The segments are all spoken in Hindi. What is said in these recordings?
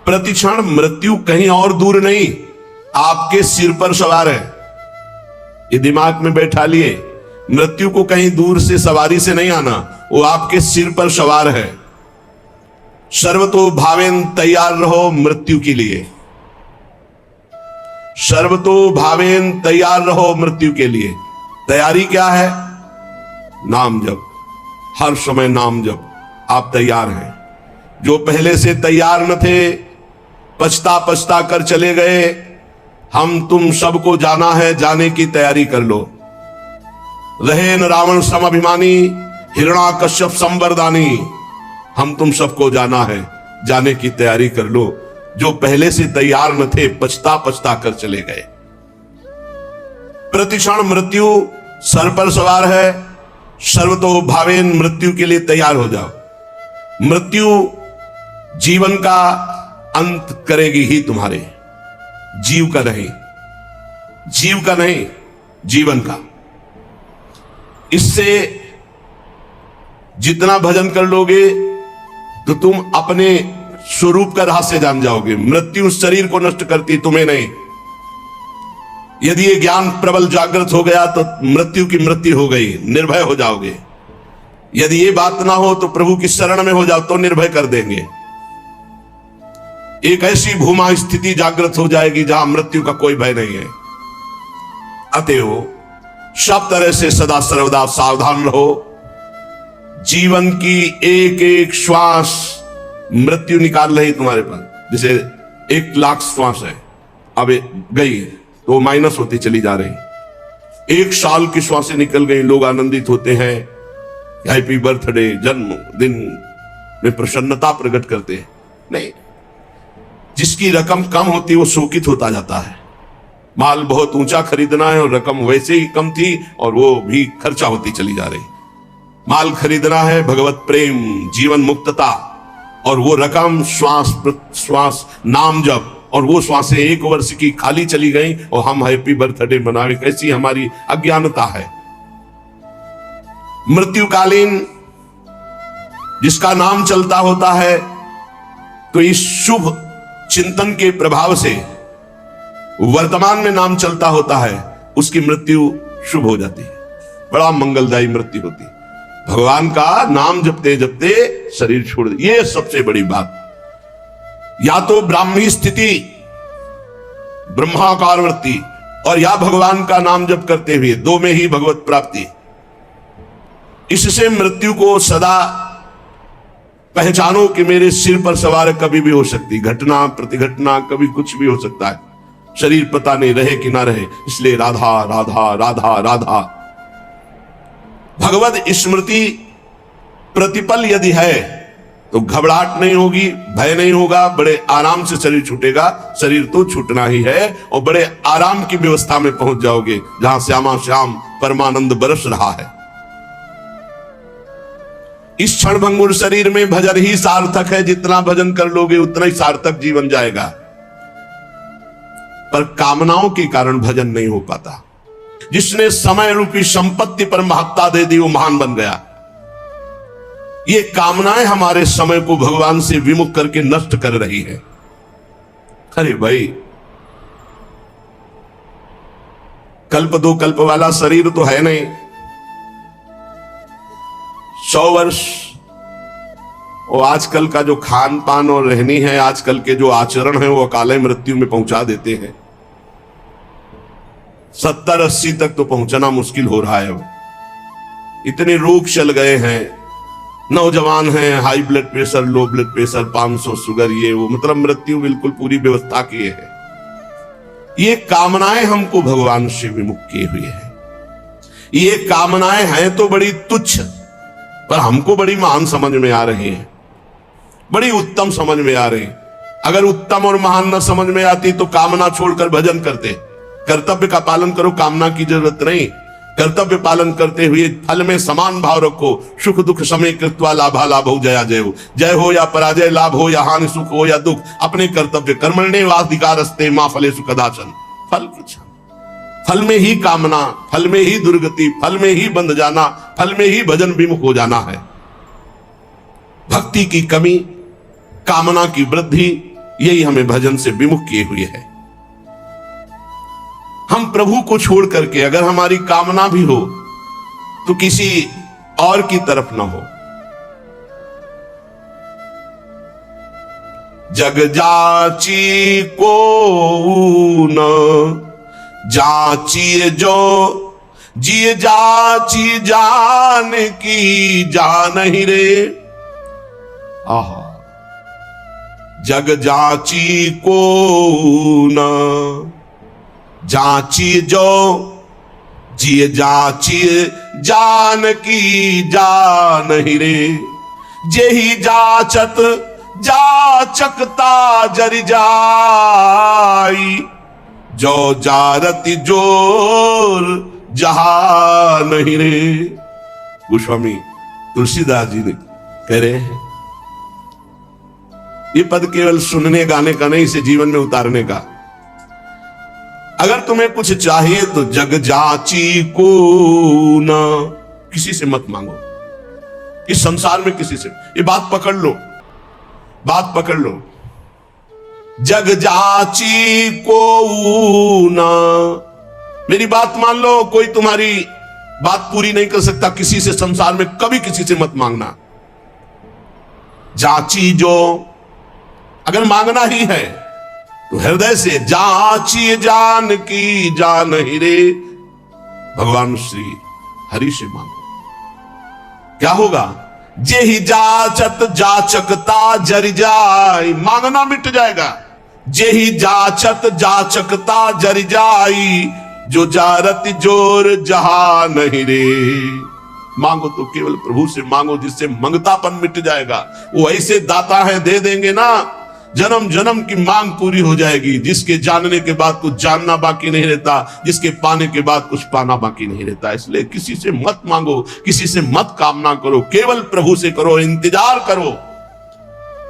प्रतिक्षण मृत्यु कहीं और दूर नहीं, आपके सिर पर सवार है। ये दिमाग में बैठा लिए, मृत्यु को कहीं दूर से सवारी से नहीं आना, वो आपके सिर पर सवार है। सर्वतो भावेन तैयार रहो मृत्यु के लिए, सर्वतो भावेन तैयार रहो मृत्यु के लिए। तैयारी क्या है? नाम जप, हर समय नाम जप। आप तैयार हैं। जो पहले से तैयार न थे, पछता पछता कर चले गए, हम तुम सबको जाना है, जाने की तैयारी कर लो। रहे न रावण सम अभिमानी, हिरण्याकश्यप संवरदानी। हम तुम सबको जाना है, जाने की तैयारी कर लो। जो पहले से तैयार न थे, पछता पछता कर चले गए। प्रतिक्षण मृत्यु सर पर सवार है। सर्वतो भावेन मृत्यु के लिए तैयार हो जाओ। मृत्यु जीवन का अंत करेगी ही तुम्हारे, जीव का नहीं, जीव का नहीं, जीवन का। इससे जितना भजन कर लोगे तो तुम अपने स्वरूप का रहस्य जान जाओगे। मृत्यु शरीर को नष्ट करती, तुम्हें नहीं। यदि ये ज्ञान प्रबल जागृत हो गया तो मृत्यु की मृत्यु हो गई, निर्भय हो जाओगे। यदि ये बात ना हो तो प्रभु की शरण में हो जाओ तो निर्भय कर देंगे। एक ऐसी भूमा स्थिति जागृत हो जाएगी जहां मृत्यु का कोई भय नहीं है। अतएव सब तरह से सदा सर्वदा सावधान रहो। जीवन की एक एक श्वास मृत्यु निकाल रही तुम्हारे पास। जैसे 1 लाख श्वास है, अब गई तो माइनस होती चली जा रही। 1 साल की श्वासें निकल गई, लोग आनंदित होते हैं, हैप्पी बर्थडे, जन्मदिन में प्रसन्नता प्रकट करते हैं। नहीं, जिसकी रकम कम होती है वो शोकित होता जाता है। माल बहुत ऊंचा खरीदना है और रकम वैसे ही कम थी और वो भी खर्चा होती चली जा रही। माल खरीदना है भगवत प्रेम, जीवन मुक्तता, और वो रकम श्वास श्वास नाम जप, और वो श्वासें 1 वर्ष की खाली चली गई और हम हैप्पी बर्थडे मनावे। कैसी हमारी अज्ञानता है। मृत्युकालीन जिसका नाम चलता होता है तो इस शुभ चिंतन के प्रभाव से वर्तमान में नाम चलता होता है, उसकी मृत्यु शुभ हो जाती है, बड़ा मंगलदायी मृत्यु होती है। भगवान का नाम जपते जपते शरीर छोड़ दे, ये सबसे बड़ी बात। या तो ब्राह्मी स्थिति, ब्रह्माकार वृत्ति, और या भगवान का नाम जप करते हुए, 2 में ही भगवत प्राप्ति। इससे मृत्यु को सदा पहचानो कि मेरे सिर पर सवार कभी भी हो सकती घटना प्रतिघटना, कभी कुछ भी हो सकता है। शरीर पता नहीं रहे कि ना रहे, इसलिए राधा राधा राधा राधा। भगवत स्मृति प्रतिपल यदि है तो घबराहट नहीं होगी, भय नहीं होगा, बड़े आराम से शरीर छूटेगा। शरीर तो छूटना ही है और बड़े आराम की व्यवस्था में पहुंच जाओगे जहां श्यामा श्याम परमानंद बरस रहा है। इस क्षणभंगुर शरीर में भजन ही सार्थक है। जितना भजन कर लोगे उतना ही सार्थक जीवन जाएगा। पर कामनाओं के कारण भजन नहीं हो पाता। जिसने समय रूपी संपत्ति पर महत्ता दे दी वो महान बन गया। ये कामनाएं हमारे समय को भगवान से विमुख करके नष्ट कर रही है। अरे भाई, कल्प 2 कल्प वाला शरीर तो है नहीं। 100 वर्ष और आजकल का जो खान पान और रहनी है, आजकल के जो आचरण है, वो अकाले मृत्यु में पहुंचा देते हैं। 70-80 तक तो पहुंचना मुश्किल हो रहा है। अब इतने रोग चल गए हैं, नौजवान हैं, high blood pressure, low blood pressure, 500 sugar, ये वो, मतलब मृत्यु बिल्कुल पूरी व्यवस्था किए है। ये कामनाएं हमको भगवान से विमुख किए हुए हैं। ये कामनाएं हैं तो बड़ी तुच्छ, पर हमको बड़ी महान समझ में आ रही है, बड़ी उत्तम समझ में आ रही। अगर उत्तम और महान न समझ में आती तो कामना छोड़कर भजन करते। कर्तव्य का पालन करो, कामना की जरूरत नहीं। कर्तव्य पालन करते हुए फल में समान भाव रखो। सुख दुख समय कृत्वा लाभा लाभो जया जय हो। जय हो या पराजय, लाभ हो या हानि, सुख हो या दुख, अपने कर्तव्य कर्मण्येवाधिकारस्ते मा फलेषु कदाचन। फल की इच्छा, फल में ही कामना, फल में ही दुर्गति, फल में ही बंध जाना, फल में ही भजन विमुख हो जाना है। भक्ति की कमी, कामना की वृद्धि, यही हमें भजन से विमुख किए हुए है। हम प्रभु को छोड़ करके अगर हमारी कामना भी हो तो किसी और की तरफ न हो। जग जाची को न जाची जो जिए जाची जान की जान ही रे। आहा, जग जाची को न जाची जो जिए जाची जान की जान ही रे। जेही जाचत जाचकता जर जाई जो जारति जोर जहां नहीं रे। गोस्वामी तुलसीदास जी ने कह रहे हैं ये पद केवल सुनने गाने का नहीं, इसे जीवन में उतारने का। अगर तुम्हें कुछ चाहिए तो जग जाची को ना, किसी से मत मांगो। इस संसार में किसी से, ये बात पकड़ लो, बात पकड़ लो। जग जाची को ना, मेरी बात मान लो, कोई तुम्हारी बात पूरी नहीं कर सकता। किसी से संसार में कभी किसी से मत मांगना। जाची जो, अगर मांगना ही है तो हृदय से जाची जान की जान ही रे। भगवान श्री हरि से मांगो, क्या होगा? जे ही जाचत जाचकता जर जाई, मांगना मिट जाएगा। जे ही जाचत जाचकता जर जाई जो जारत जोर जहां नहीं रे। मांगो तो केवल प्रभु से मांगो, जिससे मंगतापन मिट जाएगा। वो ऐसे दाता है, दे देंगे ना, जन्म जन्म की मांग पूरी हो जाएगी। जिसके जानने के बाद कुछ जानना बाकी नहीं रहता, जिसके पाने के बाद कुछ पाना बाकी नहीं रहता। इसलिए किसी से मत मांगो, किसी से मत कामना करो, केवल प्रभु से करो, इंतजार करो।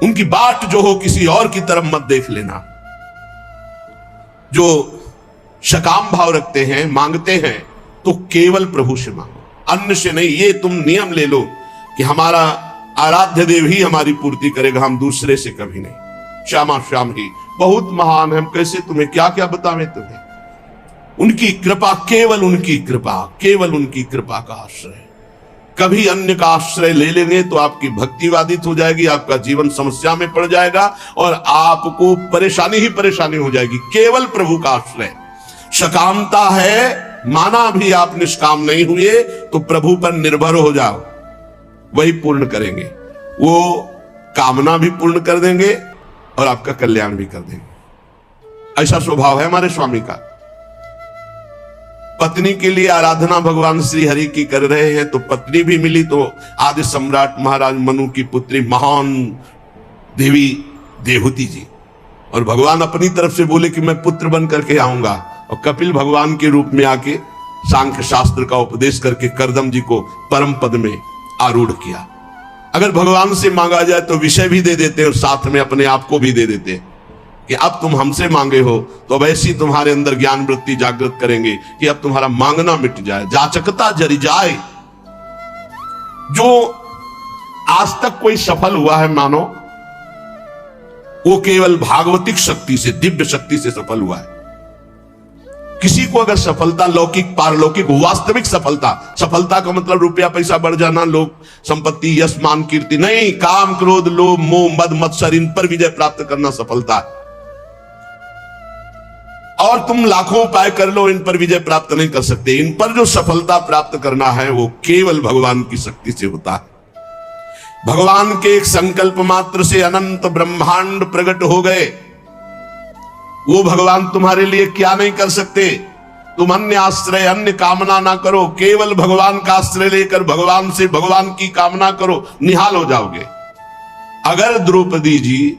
उनकी बाट जो हो किसी और की तरफ मत देख लेना। जो सकाम भाव रखते हैं, मांगते हैं, तो केवल प्रभु से मांगो, अन्य से नहीं। ये तुम नियम ले लो कि हमारा आराध्य देव ही हमारी पूर्ति करेगा, हम दूसरे से कभी नहीं। श्यामा श्याम ही बहुत महान है, हम कैसे तुम्हें क्या क्या बतावें तुम्हें। उनकी कृपा, केवल उनकी कृपा, केवल उनकी कृपा का आश्रय। कभी अन्य का आश्रय ले लेंगे तो आपकी भक्ति बाधित हो जाएगी, आपका जीवन समस्या में पड़ जाएगा और आपको परेशानी ही परेशानी हो जाएगी। केवल प्रभु का आश्रय। सकामता है, माना भी आप निष्काम नहीं हुए तो प्रभु पर निर्भर हो जाओ, वही पूर्ण करेंगे। वो कामना भी पूर्ण कर देंगे और आपका कल्याण भी कर देंगे। ऐसा स्वभाव है हमारे स्वामी का। पत्नी के लिए आराधना भगवान श्री हरि की कर रहे हैं तो पत्नी भी मिली, तो आदि सम्राट महाराज मनु की पुत्री महान देवी देवहूति जी, और भगवान अपनी तरफ से बोले कि मैं पुत्र बन करके आऊंगा, और कपिल भगवान के रूप में आके सांख्य शास्त्र का उपदेश करके करदम जी को परम पद में आरूढ़ किया। अगर भगवान से मांगा जाए तो विषय भी दे देते और साथ में अपने आप को भी दे देते कि अब तुम हमसे मांगे हो तो अब ऐसी तुम्हारे अंदर ज्ञान वृत्ति जागृत करेंगे कि अब तुम्हारा मांगना मिट जाए। जाचकता जरी जाए। जो आज तक कोई सफल हुआ है मानो, वो केवल भागवतिक शक्ति से, दिव्य शक्ति से सफल हुआ है। किसी को अगर सफलता, लौकिक पारलौकिक वास्तविक सफलता, सफलता का मतलब रुपया पैसा बढ़ जाना, लोक संपत्ति, यश मान कीर्ति नहीं, काम क्रोध लोभ मोह मद मत्सर, इन पर विजय प्राप्त करना सफलता है। और तुम लाखों उपाय कर लो, इन पर विजय प्राप्त नहीं कर सकते। इन पर जो सफलता प्राप्त करना है वो केवल भगवान की शक्ति से होता है। भगवान के एक संकल्प मात्र से अनंत ब्रह्मांड प्रकट हो गए। वो भगवान तुम्हारे लिए क्या नहीं कर सकते। तुम अन्य आश्रय, अन्य कामना ना करो, केवल भगवान का आश्रय लेकर भगवान से भगवान की कामना करो, निहाल हो जाओगे। अगर द्रौपदी जी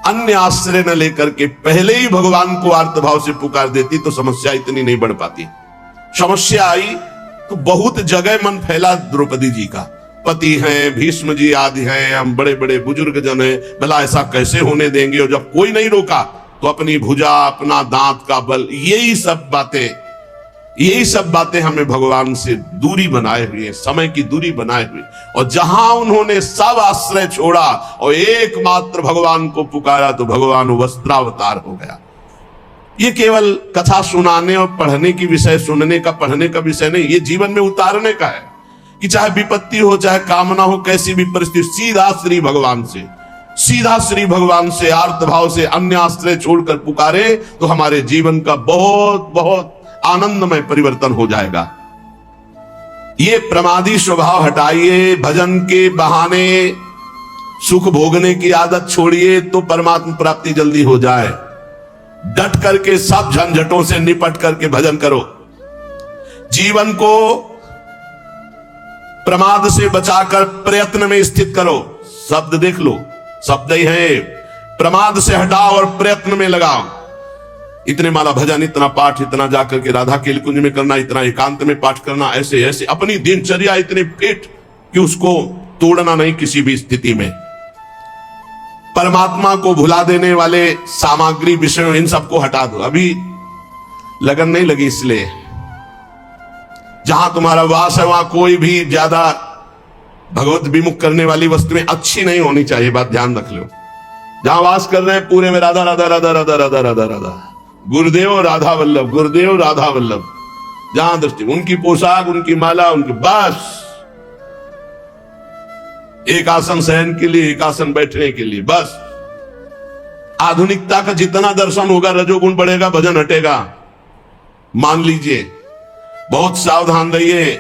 अन्य आश्रय न लेकर के पहले ही भगवान को आर्तभाव से पुकार देती तो समस्या इतनी नहीं बढ़ पाती। समस्या आई तो बहुत जगह मन फैला द्रौपदी जी का। पति हैं, भीष्म जी आदि हैं, हम बड़े बड़े बुजुर्ग जन हैं, भला ऐसा कैसे होने देंगे। और जब कोई नहीं रोका तो अपनी भुजा, अपना दांत का बल, यही सब बातें यही सब बातें हमें भगवान से दूरी बनाए हुए, समय की दूरी बनाए हुए। और जहां उन्होंने सब आश्रय छोड़ा और एकमात्र भगवान को पुकारा तो भगवान वस्त्रावतार हो गया। ये केवल कथा सुनाने और पढ़ने की विषय, सुनने का पढ़ने का विषय नहीं, ये जीवन में उतारने का है कि चाहे विपत्ति हो, चाहे कामना हो, कैसी भी परिस्थिति, सीधा श्री भगवान से, सीधा श्री भगवान से आर्त भाव से अन्य आश्रय छोड़कर पुकारे तो हमारे जीवन का बहुत बहुत आनंदमय परिवर्तन हो जाएगा। ये प्रमादी स्वभाव हटाइए, भजन के बहाने सुख भोगने की आदत छोड़िए तो परमात्मा प्राप्ति जल्दी हो जाए। डट करके सब झंझटों से निपट करके भजन करो। जीवन को प्रमाद से बचाकर प्रयत्न में स्थित करो। शब्द देख लो, शब्द ही है, प्रमाद से हटाओ और प्रयत्न में लगाओ। इतने माला भजन, इतना पाठ, इतना जाकर के राधा के कुंज में करना, इतना एकांत में पाठ करना, ऐसे ऐसे अपनी दिनचर्या इतनी फिट कि उसको तोड़ना नहीं किसी भी स्थिति में। परमात्मा को भुला देने वाले सामग्री, विषयों, इन सबको हटा दो। अभी लगन नहीं लगी इसलिए। जहां तुम्हारा वास है वहां कोई भी ज्यादा भगवत विमुख करने वाली वस्तुएं अच्छी नहीं होनी चाहिए, बात ध्यान रख लो। जहां वास कर रहे हैं पूरे में राधा राधा राधा राधा राधा राधा राधा, गुरुदेव राधा वल्लभ, गुरुदेव राधा वल्लभ। जहां दृष्टि, उनकी पोशाक, उनकी माला, उनकी, बस एक आसन शयन के लिए, एक आसन बैठने के लिए, बस। आधुनिकता का जितना दर्शन होगा रजोगुण बढ़ेगा, भजन हटेगा, मान लीजिए। बहुत सावधान रहिए।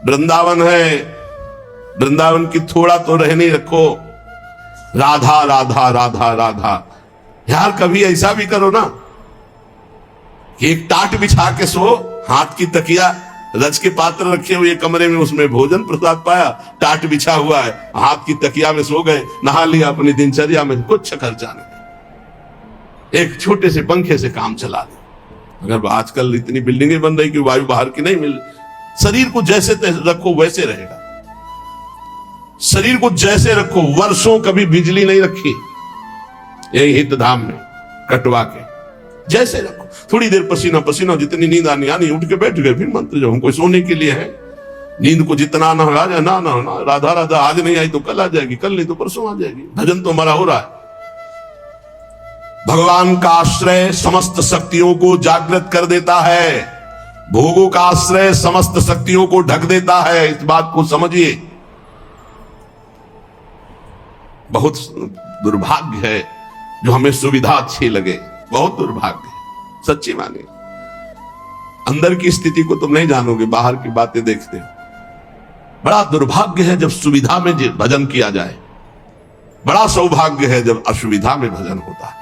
वृंदावन है, वृंदावन की थोड़ा तो रहने रखो। राधा राधा राधा राधा। यार कभी ऐसा भी करो ना कि एक टाट बिछा के सो, हाथ की तकिया, रज के पात्र रखे हुए कमरे में, उसमें भोजन प्रसाद पाया, टाट बिछा हुआ है, हाथ की तकिया में सो गए, नहा लिया, अपनी दिनचर्या में कुछ खर्चा नहीं, एक छोटे से पंखे से काम चला ले। अगर आजकल इतनी बिल्डिंगें बन रही कि वायु बाहर की नहीं मिल, शरीर को जैसे रखो वैसे रहेगा। शरीर को जैसे रखो, वर्षों कभी बिजली नहीं रखी यही हित धाम में कटवा के, जैसे रखो। थोड़ी देर पसीना पसीना, जितनी नींद आनी आनी, उठ के बैठ गए, फिर मंत्र जो हमको सोने के लिए है। नींद को जितना आना आ जाए, ना ना ना, राधा राधा आज नहीं आई तो कल आ जाएगी, कल नहीं तो परसों आ जाएगी। भजन तो हमारा हो रहा है। भगवान का आश्रय समस्त शक्तियों को जागृत कर देता है, भोगों का आश्रय समस्त शक्तियों को ढक देता है। इस बात को समझिए। बहुत दुर्भाग्य है जो हमें सुविधा अच्छी लगे, बहुत दुर्भाग्य है, सच्ची माने। अंदर की स्थिति को तुम नहीं जानोगे, बाहर की बातें देखते हो। बड़ा दुर्भाग्य है जब सुविधा में भजन किया जाए, बड़ा सौभाग्य है जब असुविधा में भजन होता है।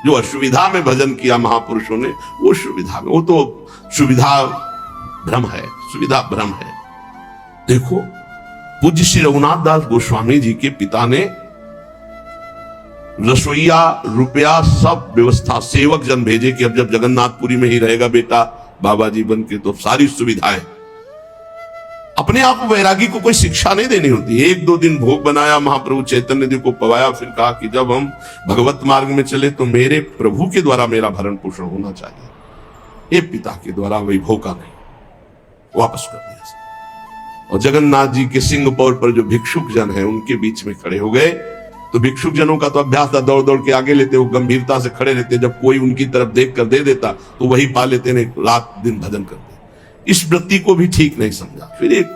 जो असुविधा में भजन किया महापुरुषों ने, वो सुविधा में, वो तो सुविधा भ्रम है, सुविधा भ्रम है। देखो पूज्य श्री रघुनाथ दास गोस्वामी जी के पिता ने रसोईया, रुपया, सब व्यवस्था, सेवक जन भेजे कि अब जब जगन्नाथपुरी में ही रहेगा बेटा बाबा जी बन के, तो सारी सुविधाएं। अपने आप वैरागी को कोई शिक्षा नहीं देनी होती। एक दो दिन भोग बनाया, महाप्रभु चैतन्य देव को पवाया, फिर कहा कि जब हम भगवत मार्ग में चले तो मेरे प्रभु के द्वारा मेरा भरण पोषण होना चाहिए, ये पिता के द्वारा वैभव का नहीं। वापस कर दिया। और जगन्नाथ जी के सिंहपौर पर जो भिक्षुक जन है उनके बीच में खड़े हो गए। तो भिक्षुक जनों का तो अभ्यास था, दौड़ दौड़ के आगे लेते, वो गंभीरता से खड़े रहते, जब कोई उनकी तरफ देख कर दे देता तो वही पा लेते, ने रात दिन भजन करते। इस वृत्ति को भी ठीक नहीं समझा। फिर एक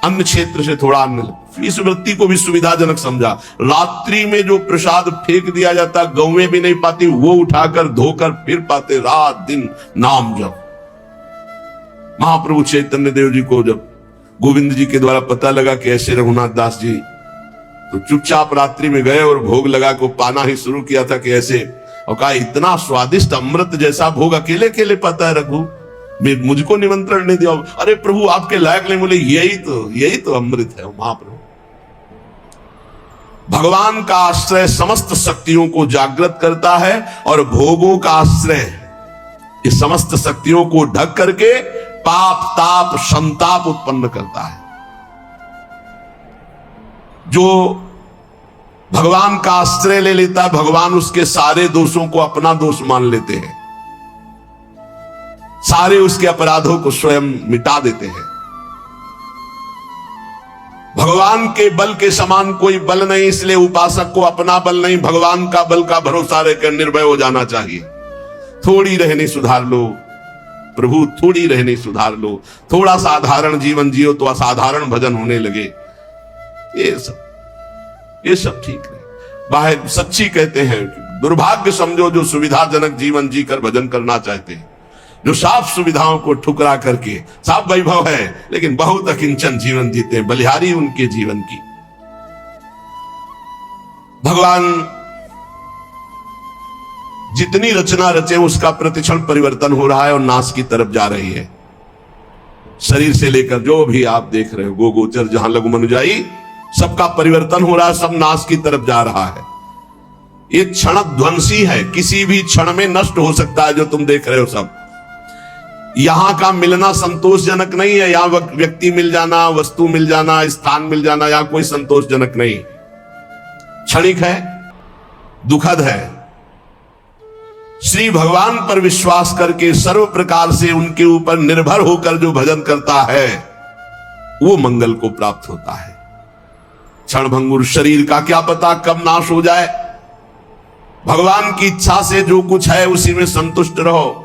अन्य क्षेत्र से थोड़ा अन्य, इस वृत्ति को भी सुविधाजनक समझा। रात्रि में जो प्रसाद फेंक दिया जाता, गौवें भी नहीं पाती, वो उठाकर धोकर फिर पाते, रात दिन नाम जप। महाप्रभु चैतन्य देव जी को जब गोविंद जी के द्वारा पता लगा कि ऐसे रघुनाथ दास जी, तो चुपचाप रात्रि में गए और भोग लगा को पाना ही शुरू किया था कि ऐसे, और कहा इतना स्वादिष्ट अमृत जैसा भोग अकेले अकेले पाता है रघु, मुझको निमंत्रण नहीं दिया। अरे प्रभु आपके लायक नहीं, बोले यही तो अमृत है महाप्रभु। भगवान का आश्रय समस्त शक्तियों को जागृत करता है और भोगों का आश्रय इस समस्त शक्तियों को ढक करके पाप ताप संताप उत्पन्न करता है। जो भगवान का आश्रय ले लेता है, भगवान उसके सारे दोषों को अपना दोष मान लेते हैं। सारे उसके अपराधों को स्वयं मिटा देते हैं। भगवान के बल के समान कोई बल नहीं, इसलिए उपासक को अपना बल नहीं, भगवान का बल का भरोसा रहकर निर्भय हो जाना चाहिए। थोड़ी रहनी सुधार लो प्रभु, थोड़ी रहनी सुधार लो, थोड़ा साधारण जीवन जियो तो असाधारण भजन होने लगे। ये सब ठीक नहीं। बाहर सच्ची कहते हैं, दुर्भाग्य समझो जो सुविधाजनक जीवन जीकर भजन करना चाहते हैं, जो साफ सुविधाओं को ठुकरा करके, साफ वैभव है लेकिन बहुत अकिंचन जीवन जीते हैं, बलिहारी उनके जीवन की। भगवान जितनी रचना रचे उसका प्रतिक्षण परिवर्तन हो रहा है और नाश की तरफ जा रही है। शरीर से लेकर जो भी आप देख रहे हो, गो गोचर जहां लघु मनुजाई, सबका परिवर्तन हो रहा है, सब नाश की तरफ जा रहा है। ये क्षण ध्वंसी है, किसी भी क्षण में नष्ट हो सकता है। जो तुम देख रहे हो सब, यहां का मिलना संतोषजनक नहीं है। यहां व्यक्ति मिल जाना, वस्तु मिल जाना, स्थान मिल जाना, यहां कोई संतोषजनक नहीं, क्षणिक है, दुखद है। श्री भगवान पर विश्वास करके सर्व प्रकार से उनके ऊपर निर्भर होकर जो भजन करता है वो मंगल को प्राप्त होता है। क्षणभंगुर शरीर का क्या पता कब नाश हो जाए। भगवान की इच्छा से जो कुछ है उसी में संतुष्ट रहो।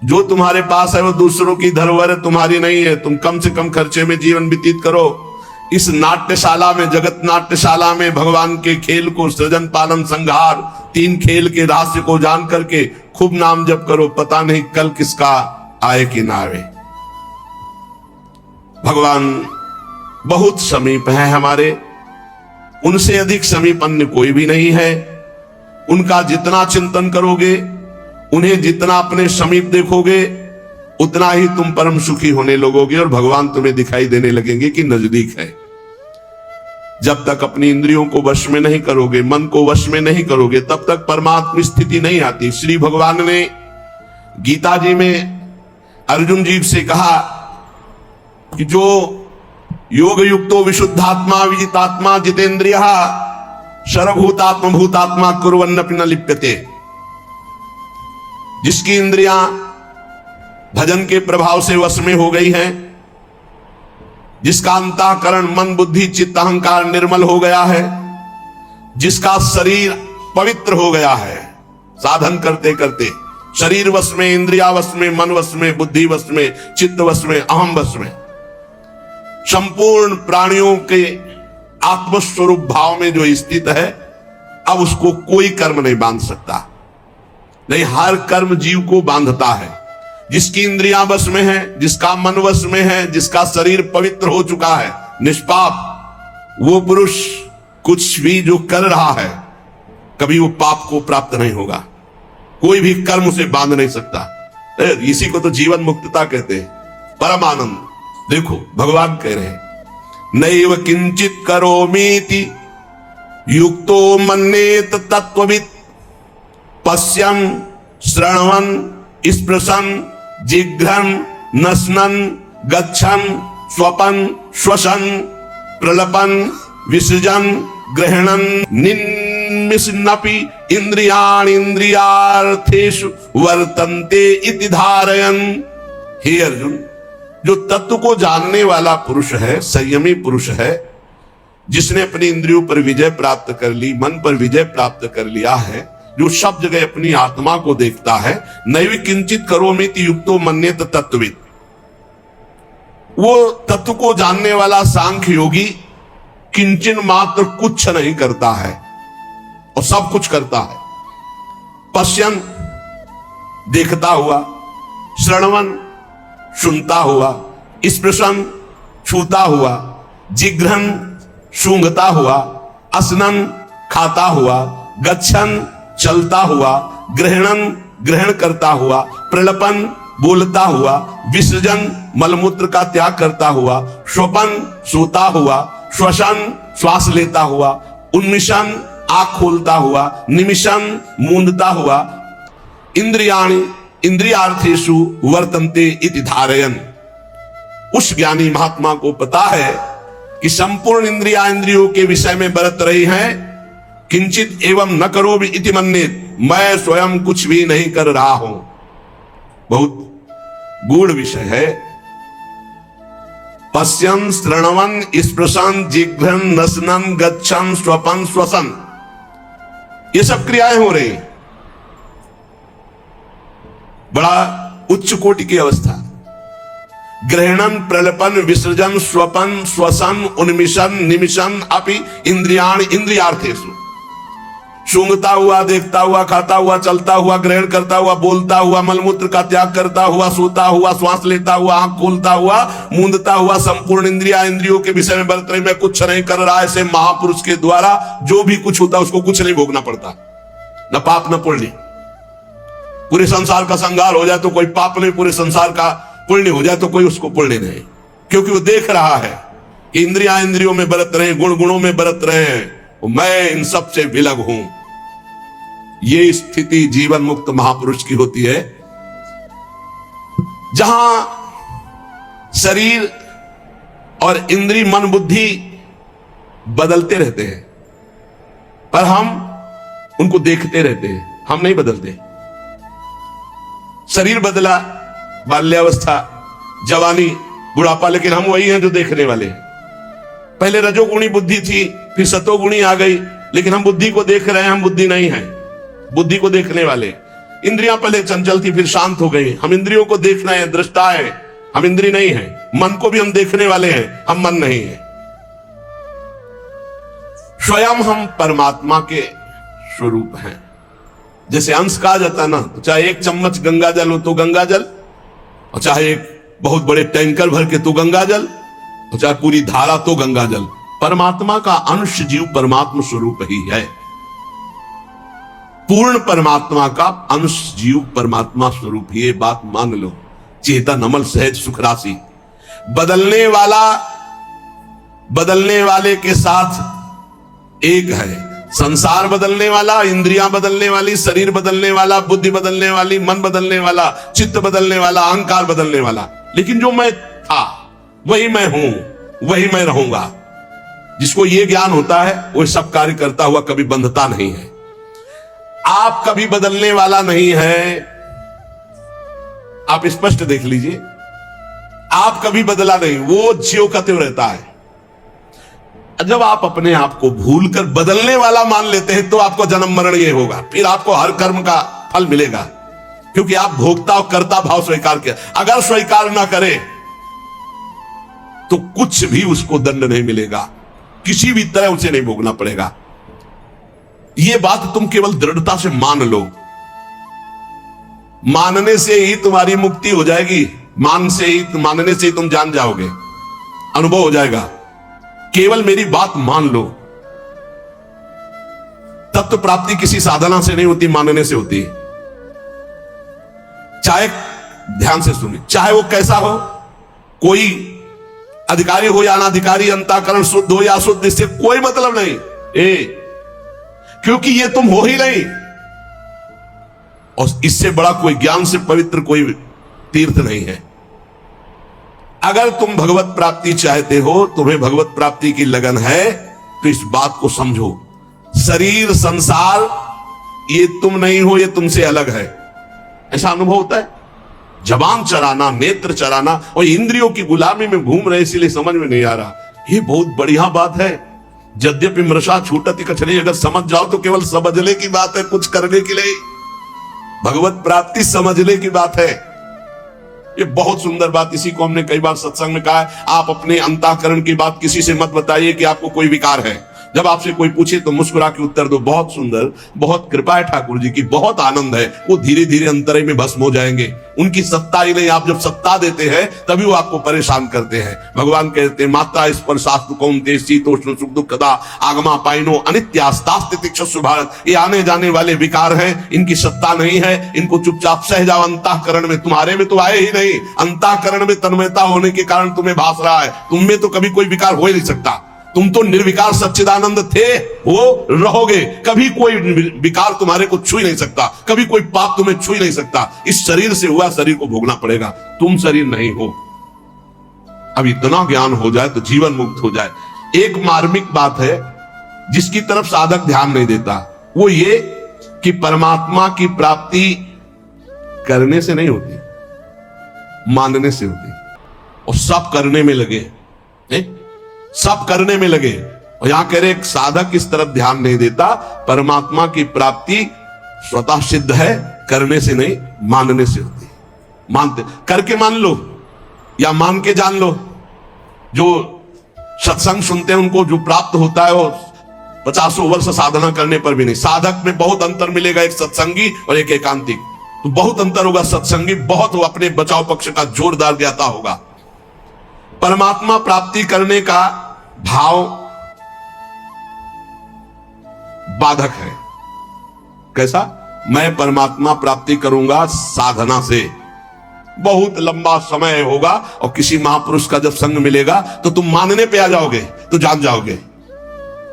जो तुम्हारे पास है वो दूसरों की धरोहर है, तुम्हारी नहीं है। तुम कम से कम खर्चे में जीवन व्यतीत करो। इस नाट्यशाला में, जगत नाट्यशाला में भगवान के खेल को, सृजन पालन संहार, 3 खेल के रहस्य को जान करके खूब नाम जप करो। पता नहीं कल किसका आए कि ना आए। भगवान बहुत समीप है हमारे, उनसे अधिक समीप अन्य कोई भी नहीं है। उनका जितना चिंतन करोगे, उन्हें जितना अपने समीप देखोगे, उतना ही तुम परम सुखी होने लगोगे और भगवान तुम्हें दिखाई देने लगेंगे कि नजदीक है। जब तक अपनी इंद्रियों को वश में नहीं करोगे, मन को वश में नहीं करोगे, तब तक परमात्म स्थिति नहीं आती। श्री भगवान ने गीता जी में अर्जुन जी से कहा कि जो योग युक्तो विशुद्धात्मा विजितात्मा जितेंद्रिय सर्वभूतात्म भूतात्मा कुर्वन्नपि न लिप्यते। जिसकी इंद्रियां भजन के प्रभाव से वश में हो गई हैं, जिसका अंतःकरण मन बुद्धि चित्त अहंकार निर्मल हो गया है, जिसका शरीर पवित्र हो गया है साधन करते करते, शरीर वश में, इंद्रिया वश में, मन वश में, बुद्धि वश में, चित्त वश में, अहम वश में, संपूर्ण प्राणियों के आत्मस्वरूप भाव में जो स्थित है, अब उसको कोई कर्म नहीं बांध सकता। नहीं, हर कर्म जीव को बांधता है। जिसकी इंद्रियां वश में है, जिसका मन वश में है, जिसका शरीर पवित्र हो चुका है, निष्पाप, वो पुरुष कुछ भी जो कर रहा है कभी वो पाप को प्राप्त नहीं होगा। कोई भी कर्म उसे बांध नहीं सकता। इसी को तो जीवन मुक्तता कहते हैं, परम आनंद। देखो भगवान कह रहे हैं, नैव किंचित करोमीति युक्तो मन्येत तत्त्ववित् पश्यन् श्रवन् स्पृशन् जिघ्रन् नश्नन् गच्छन् स्वपन् श्वसन् प्रलपन् विसृजन् गृह्णन् निन्मिषन्नपि इंद्रियाणि इंद्रियार्थेषु वर्तन्ते इति धारयन्। हे अर्जुन, जो तत्व को जानने वाला पुरुष है, संयमी पुरुष है, जिसने अपनी इंद्रियों पर विजय प्राप्त कर ली, मन पर विजय प्राप्त कर लिया है, जो सब जगह अपनी आत्मा को देखता है, नैव किंचित करोमीति युक्तो मन्येत तत्त्ववित्। वो तत्व को जानने वाला सांख्य योगी किंचन मात्र कुछ नहीं करता है और सब कुछ करता है। पश्यन् देखता हुआ, श्रवण सुनता हुआ, स्पृशन् छूता हुआ, जिघ्रन् सूंघता हुआ, अस्नन् खाता हुआ, गच्छन् चलता हुआ, ग्रहणन ग्रहण करता हुआ, प्रलपन बोलता हुआ, विसर्जन मलमूत्र का त्याग करता हुआ, स्वपन सोता हुआ, श्वसन श्वास लेता हुआ, उन्मिशन आंख खोलता हुआ, निमिशन मूंदता हुआ, इंद्रियाणि इंद्रियार्थेषु वर्तन्ते इति धारयन्। उस ज्ञानी महात्मा को पता है कि संपूर्ण इंद्रिया इंद्रियों के विषय में बरत रही हैं। किंचित एवं न करोमि इति मन्येत, मैं स्वयं कुछ भी नहीं कर रहा हूं। बहुत गूढ़ विषय है। पश्यन, श्रवण, स्पृशन, जिघ्रन, नसनन, गच्छन, स्वपन, श्वसन, ये सब क्रियाएं हो रही। बड़ा उच्च कोटि की अवस्था। ग्रहणन, प्रलपन, विसर्जन, स्वपन, श्वसन, उन्मिशन, निमिशन अपि इंद्रियाण इंद्रियार्थेषु। सूंघता हुआ, देखता हुआ, खाता हुआ, चलता हुआ, ग्रहण करता हुआ, बोलता हुआ, मलमूत्र का त्याग करता हुआ, सोता हुआ, श्वास लेता हुआ, आंख खोलता हुआ, मूंदता हुआ, संपूर्ण इंद्रियों के विषय में बरत रही, मैं कुछ नहीं कर रहा। ऐसे महापुरुष के द्वारा जो भी कुछ होता है उसको कुछ नहीं भोगना पड़ता, न पाप न पुण्य। पूरे संसार का संहार हो जाए तो कोई पाप नहीं, पूरे संसार का पुण्य हो जाए तो कोई उसको पुण्य नहीं, क्योंकि वो देख रहा है कि इंद्रियों में बरत रहे, गुणों में बरत रहे हैं, मैं इन सब से विलग हूं। ये स्थिति जीवन मुक्त महापुरुष की होती है, जहां शरीर और इंद्रिय, मन, बुद्धि बदलते रहते हैं, पर हम उनको देखते रहते हैं, हम नहीं बदलते। शरीर बदला, बाल्यावस्था, जवानी, बुढ़ापा, लेकिन हम वही हैं जो देखने वाले हैं। पहले रजोगुणी बुद्धि थी, फिर सतोगुणी आ गई, लेकिन हम बुद्धि को देख रहे हैं, हम बुद्धि नहीं है, बुद्धि को देखने वाले। इंद्रियां पहले चंचल थी, फिर शांत हो गई, हम इंद्रियों को देख रहे हैं, दृष्टा है, हम इंद्रिय नहीं है। मन को भी हम देखने वाले हैं, हम मन नहीं है। स्वयं हम परमात्मा के स्वरूप हैं। जैसे अंश कहा जाता है ना, तो चाहे एक चम्मच गंगा जल हो तो गंगा जल, और चाहे एक बहुत बड़े टैंकर भर के तो गंगा जल, और चाहे पूरी धारा तो गंगा जल। परमात्मा का अंश जीव परमात्मा स्वरूप ही है। पूर्ण परमात्मा का अंश जीव परमात्मा स्वरूप ही, ये बात मान लो। चेतन अमल सहज सुख राशि, बदलने वाले के साथ एक है। संसार बदलने वाला, इंद्रियां बदलने वाली, शरीर बदलने वाला, बुद्धि बदलने वाली, मन बदलने वाला, चित्त बदलने वाला, अहंकार बदलने वाला, लेकिन जो मैं था वही मैं हूं, वही मैं रहूंगा। जिसको ये ज्ञान होता है वो सब कार्य करता हुआ कभी बंधता नहीं है। आप कभी बदलने वाला नहीं है, आप स्पष्ट देख लीजिए, आप कभी बदला नहीं, वो ज्यों का त्यों रहता है। जब आप अपने आप को भूलकर बदलने वाला मान लेते हैं तो आपको जन्म मरण ये होगा, फिर आपको हर कर्म का फल मिलेगा, क्योंकि आप भोक्ता और कर्ता भाव स्वीकार किया। अगर स्वीकार ना करे तो कुछ भी उसको दंड नहीं मिलेगा, किसी भी तरह उसे नहीं भोगना पड़ेगा। यह बात तुम केवल दृढ़ता से मान लो, मानने से ही तुम्हारी मुक्ति हो जाएगी, मानने से ही तुम जान जाओगे, अनुभव हो जाएगा। केवल मेरी बात मान लो। तत्व प्राप्ति किसी साधना से नहीं होती, मानने से होती है। चाहे ध्यान से सुनिए, चाहे वो कैसा हो, कोई अधिकारी हो या अनाधिकारी, अंतःकरण शुद्ध हो या अशुद्ध, इससे कोई मतलब नहीं, क्योंकि ये तुम हो ही नहीं। और इससे बड़ा कोई ज्ञान से पवित्र कोई तीर्थ नहीं है। अगर तुम भगवत प्राप्ति चाहते हो, तुम्हें भगवत प्राप्ति की लगन है, तो इस बात को समझो, शरीर संसार ये तुम नहीं हो, ये तुमसे अलग है। ऐसा अनुभव होता है। जबान चराना, नेत्र चराना और इंद्रियों की गुलामी में घूम रहे, इसलिए समझ में नहीं आ रहा। ये बहुत बढ़िया बात है। यद्यपि मृषा छूटति कछरी, अगर समझ जाओ तो केवल समझने की बात है, कुछ करने की नहीं। भगवत प्राप्ति समझने की बात है। ये बहुत सुंदर बात, इसी को हमने कई बार सत्संग में कहा है। आप अपने अंतःकरण की बात किसी से मत बताइए कि आपको कोई विकार है। जब आपसे कोई पूछे तो मुस्कुरा के उत्तर दो, बहुत सुंदर, बहुत कृपा है ठाकुर जी की, बहुत आनंद है। वो धीरे धीरे अंतरे में भस्म हो जाएंगे। उनकी सत्ता ही नहीं, आप जब सत्ता देते हैं तभी वो आपको परेशान करते हैं। भगवान कहते हैं, मात्रा स्पर्शास्तु कौन्तेय शीतोष्ण सुख दुःखदा आगमा पाइनो अनित्यास्तास्ति तिक्षस्व भारत। ये आने जाने वाले विकार हैं, इनकी सत्ता नहीं है। इनको चुपचाप सह जाओ अंतःकरण में। तुम्हारे में तो आए ही नहीं, अंतःकरण में तन्मयता होने के कारण तुम्हें भास रहा है। तुम में तो कभी कोई विकार हो ही नहीं सकता। तुम तो निर्विकार सच्चिदानंद थे, वो रहोगे। कभी कोई विकार तुम्हारे को छू ही नहीं सकता, कभी कोई पाप तुम्हें छू ही नहीं सकता। इस शरीर से हुआ, शरीर को भोगना पड़ेगा। तुम शरीर नहीं हो। अब इतना ज्ञान हो जाए तो जीवन मुक्त हो जाए। एक मार्मिक बात है जिसकी तरफ साधक ध्यान नहीं देता, वो ये कि परमात्मा की प्राप्ति करने से नहीं होती। मानने से होती। और सब करने में लगे, सब करने में लगे। और यहां कह रहे एक साधक इस तरफ ध्यान नहीं देता, परमात्मा की प्राप्ति स्वतः सिद्ध है, करने से नहीं मानने से होती। मानते करके मान लो या मान के जान लो। जो सत्संग सुनते हैं उनको जो प्राप्त होता है वो 50 वर्ष साधना करने पर भी नहीं। साधक में बहुत अंतर मिलेगा, एक सत्संगी और एक एकांतिक। तो बहुत अंतर होगा। सत्संगी बहुत वो अपने बचाव पक्ष का जोरदार ज्ञाता होगा। परमात्मा प्राप्ति करने का भाव बाधक है। कैसा? मैं परमात्मा प्राप्ति करूंगा साधना से, बहुत लंबा समय होगा और किसी महापुरुष का जब संग मिलेगा तो तुम मानने पे आ जाओगे, तो जान जाओगे।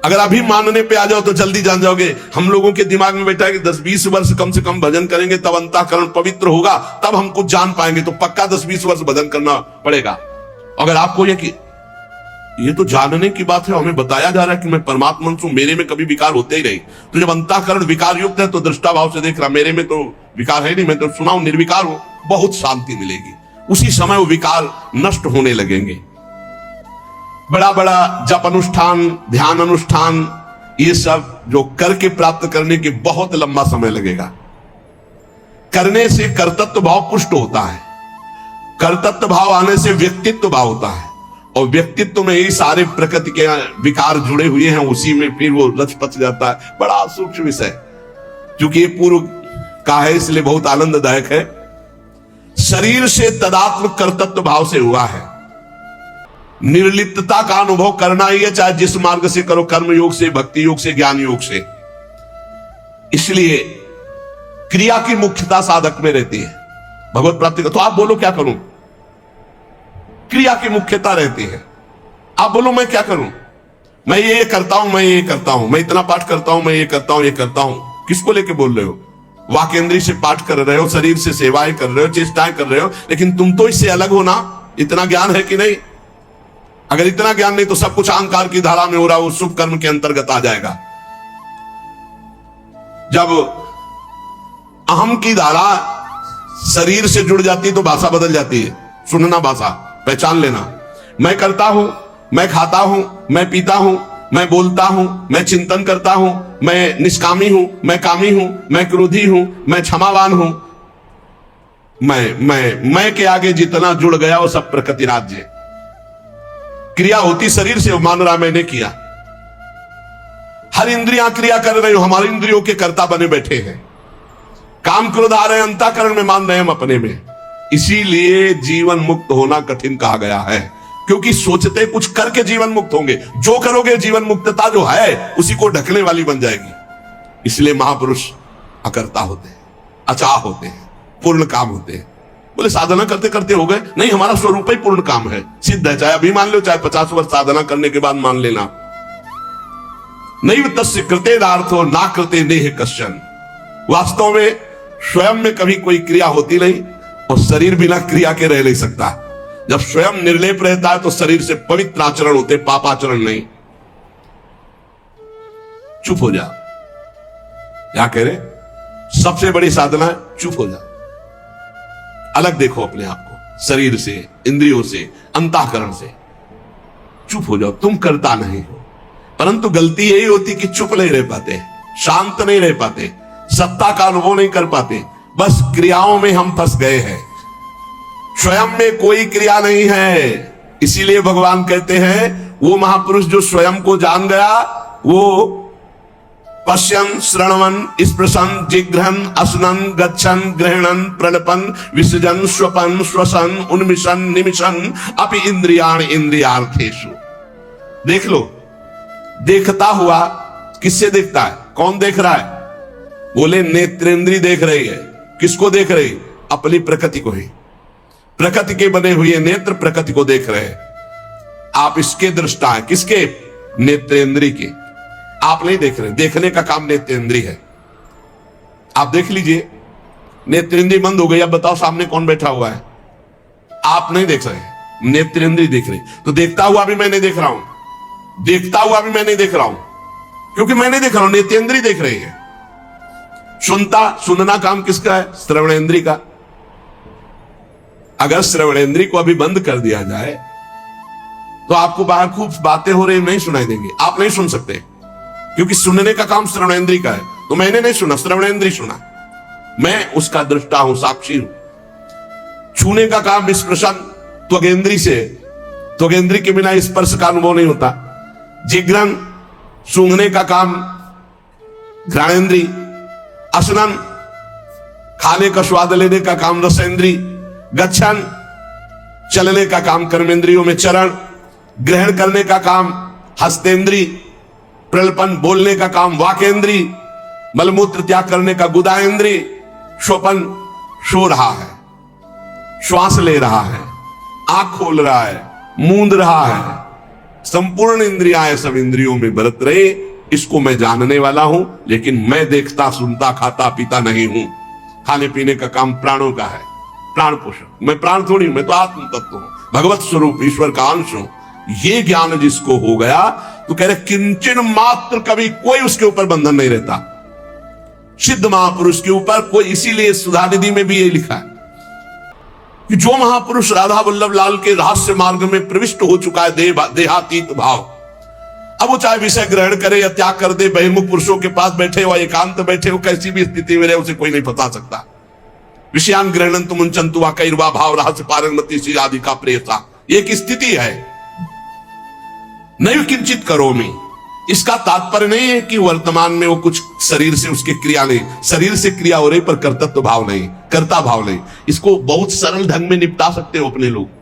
अगर अभी मानने पे आ जाओ तो जल्दी जान जाओगे। हम लोगों के दिमाग में बैठा है कि 10-20 वर्ष कम से कम भजन करेंगे तब अंतःकरण पवित्र होगा, तब हम कुछ जान पाएंगे। तो पक्का 10-20 वर्ष भजन करना पड़ेगा। अगर आपको ये तो जानने की बात है, हमें बताया जा रहा है कि मैं परमात्मा हूं, मेरे में कभी विकार होते ही नहीं। तो जब अंतःकरण विकार युक्त है तो दृष्टा भाव से देख रहा, मेरे में तो विकार है नहीं, मैं तो सुना हूं निर्विकार हूं, बहुत शांति मिलेगी। उसी समय वो विकार नष्ट होने लगेंगे। बड़ा बड़ा जप अनुष्ठान, ध्यान अनुष्ठान, ये सब जो करके प्राप्त करने के बहुत लंबा समय लगेगा। करने से कर्तृत्व भाव पुष्ट होता है, कर्तृत्व भाव आने से व्यक्तित्व भाव होता है, और व्यक्तित्व में ही सारे प्रकृति के विकार जुड़े हुए हैं, उसी में फिर वो रच पच जाता है। बड़ा सूक्ष्म विषय, क्योंकि ये पूर्व का है इसलिए बहुत आनंददायक है। शरीर से तदात्म कर्तृत्व भाव से हुआ है। निर्लिप्तता का अनुभव करना ही है, चाहे जिस मार्ग से करो, कर्म योग से, भक्ति योग से, ज्ञान योग से। इसलिए क्रिया की मुख्यता साधक में रहती है भगवत प्राप्ति का। तो आप बोलो क्या करूं? क्रिया की मुख्यता रहती है। आप बोलो मैं क्या करूं? मैं ये करता हूं, मैं ये करता हूं, मैं इतना पाठ करता हूं, मैं ये करता हूं, ये करता हूं। किसको लेके बोल रहे हो? वाकेंद्री से पाठ कर रहे हो, शरीर से सेवाएं कर रहे हो, चेष्टाएं कर रहे हो, लेकिन तुम तो इससे अलग हो ना। इतना ज्ञान है कि नहीं? अगर इतना ज्ञान नहीं तो सब कुछ अहंकार की धारा में हो रहा, वो शुभ कर्म के अंतर्गत आ जाएगा। जब अहम की धारा शरीर से जुड़ जाती है तो भाषा बदल जाती है। सुनना भाषा, पहचान लेना। मैं करता हूं, मैं खाता हूं, मैं पीता हूं, मैं बोलता हूं, मैं चिंतन करता हूं, मैं निष्कामी हूं, मैं कामी हूं, मैं क्रोधी हूं, मैं क्षमावान हूं। मैं के आगे जितना जुड़ गया वो सब प्रकृति राज्य। क्रिया होती शरीर से, मान रहा मैंने किया। हर इंद्रियां क्रिया कर रही हो, हमारी इंद्रियों के कर्ता बने बैठे हैं। काम क्रोध आ रहे हैं, अंतःकरण में मान रहे हैं हम अपने में। इसीलिए जीवन मुक्त होना कठिन कहा गया है, क्योंकि सोचते कुछ करके जीवन मुक्त होंगे। जो करोगे जीवन मुक्तता जो है उसी को ढकने वाली बन जाएगी। इसलिए महापुरुष अकर्ता होते हैं, अचाह होते हैं, पूर्ण काम होते हैं। बोले साधना करते करते हो गए? नहीं, हमारा स्वरूप ही पूर्ण काम है, सिद्ध है। चाहे अभी मान लो, चाहे 50 वर्ष साधना करने के बाद मान लेना। नहीं तस्य कृतेदार्थो ना कृते नेह कश्चन। वास्तव में स्वयं में कभी कोई क्रिया होती नहीं, और शरीर बिना क्रिया के रह नहीं सकता। जब स्वयं निर्लेप रहता है तो शरीर से पवित्र आचरण होते, पापाचरण नहीं। चुप हो जा। क्या कह रहे? सबसे बड़ी साधना है चुप हो जा। अलग देखो अपने आप को, शरीर से, इंद्रियों से, अंतःकरण से। चुप हो जाओ। तुम करता नहीं हो, परंतु गलती यही होती कि चुप नहीं रह पाते, शांत नहीं रह पाते, सत्ता का अनुभव नहीं कर पाते। बस क्रियाओं में हम फंस गए हैं, स्वयं में कोई क्रिया नहीं है। इसीलिए भगवान कहते हैं वो महापुरुष जो स्वयं को जान गया, वो पश्यन, श्रणवन, स्पृशन, जिघ्रन, असनन, गच्छन, ग्रहणन, प्रणपन, विसर्जन, स्वपन, श्वसन, उन्मिशन, निमिशन अपि इंद्रियाण इंद्रियार्थेषु। देख लो, देखता हुआ किससे देखता है? कौन देख रहा है? बोले नेत्रेंद्री देख रही है। किसको देख रही? अपनी प्रकृति को ही। प्रकृति के बने हुए नेत्र प्रकृति को देख रहे हैं। आप इसके दृष्टा हैं। किसके? नेत्रेंद्री के। आप नहीं देख रहे। देखने का काम नेत्रेंद्री है। आप देख लीजिए, नेत्रेंद्री बंद हो गई। अब बताओ सामने कौन बैठा हुआ है? आप नहीं देख रहे, नेत्रेंद्री देख रही। तो देखता हुआ भी मैं नहीं देख रहा हूं, देखता हुआ भी मैं नहीं देख रहा हूं, क्योंकि मैं नहीं देख रहा हूं, नेत्रेंद्री देख रही है। सुनना काम किसका है? श्रवणेंद्री का। अगर श्रवणेंद्रिय को अभी बंद कर दिया जाए तो आपको बाहर खूब बातें हो रही नहीं सुनाई देंगी, आप नहीं सुन सकते, क्योंकि सुनने का काम श्रवणेंद्रिय का है। तो मैंने नहीं सुना, श्रवणेंद्रिय सुना, मैं उसका दृष्टा हूं, साक्षी हूं। छूने का काम स्पर्शन त्वगेंद्रिय से, त्वगेंद्रिय के बिना स्पर्श का अनुभव नहीं होता। जिग्रन सूंघने का काम घ्राणेंद्रिय, असनन खाने का स्वाद लेने का काम रसेंद्रिय, गच्छन चलने का काम कर्मेंद्रियों में चरण, ग्रहण करने का काम हस्तेंद्रिय, प्रलपन बोलने का काम वाकेंद्रिय, मलमूत्र त्याग करने का गुदाएंद्रिय, शोपन सो रहा है, श्वास ले रहा है, आंख खोल रहा है, मूंद रहा है, संपूर्ण इंद्रियां सब इंद्रियों में बरत रहे, इसको मैं जानने वाला हूं। लेकिन मैं देखता सुनता खाता पीता नहीं हूं। खाने पीने का काम प्राणों का है, प्राण पोषण। मैं प्राण थोड़ी हूं, मैं तो आत्म तत्व हूं, भगवत स्वरूप ईश्वर का अंश हूं। ये ज्ञान जिसको हो गया तो कह रहे किंचन मात्र कभी कोई उसके ऊपर बंधन नहीं रहता। सिद्ध महापुरुष के ऊपर कोई, इसीलिए सुधानिधि में भी ये लिखा है कि जो महापुरुष राधा वल्लभ लाल के रहस्य मार्ग में प्रविष्ट हो चुका है, देहातीत भाव, अब वो चाहे विषय ग्रहण करे या त्याग कर दे, बहिर्मुख पुरुषों के पास बैठे हो, एकांत बैठे हो, कैसी भी स्थिति में रहे, उसे कोई नहीं बता सकता। विषयान ग्रहणन तुम मुंचंतु वा कैर्वा भाव रहस्य पारंगति श्री आदि का प्रेसा, एक स्थिति है। नहीं किंचित करोमि, इसका तात्पर्य नहीं है कि वर्तमान में वो कुछ शरीर से उसके क्रिया नहीं, शरीर से क्रिया हो रही पर कर्तृत्व भाव नहीं, कर्ता भाव नहीं। इसको बहुत सरल ढंग में निपटा सकते हो अपने लोग।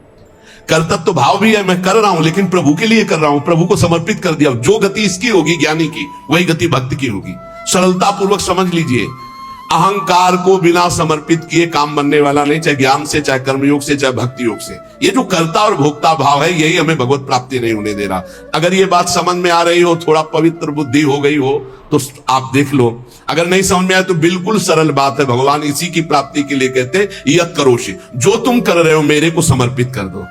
कर्तृत्व भाव भी है, मैं कर रहा हूं लेकिन प्रभु के लिए कर रहा हूं, प्रभु को समर्पित कर दिया। जो गति इसकी होगी ज्ञानी की, वही गति भक्त की होगी। सरलता पूर्वक समझ लीजिए, अहंकार को बिना समर्पित किए काम बनने वाला नहीं, चाहे ज्ञान से, चाहे कर्मयोग से, चाहे भक्ति योग से। ये जो कर्ता और भोक्ता भाव है, यही हमें भगवत प्राप्ति नहीं होने दे रहा। अगर ये बात समझ में आ रही हो, थोड़ा पवित्र बुद्धि हो गई हो, तो आप देख लो। अगर नहीं समझ में आए तो बिल्कुल सरल बात है, भगवान इसी की प्राप्ति के लिए कहते यत् करोषि, जो तुम कर रहे हो मेरे को समर्पित कर दो।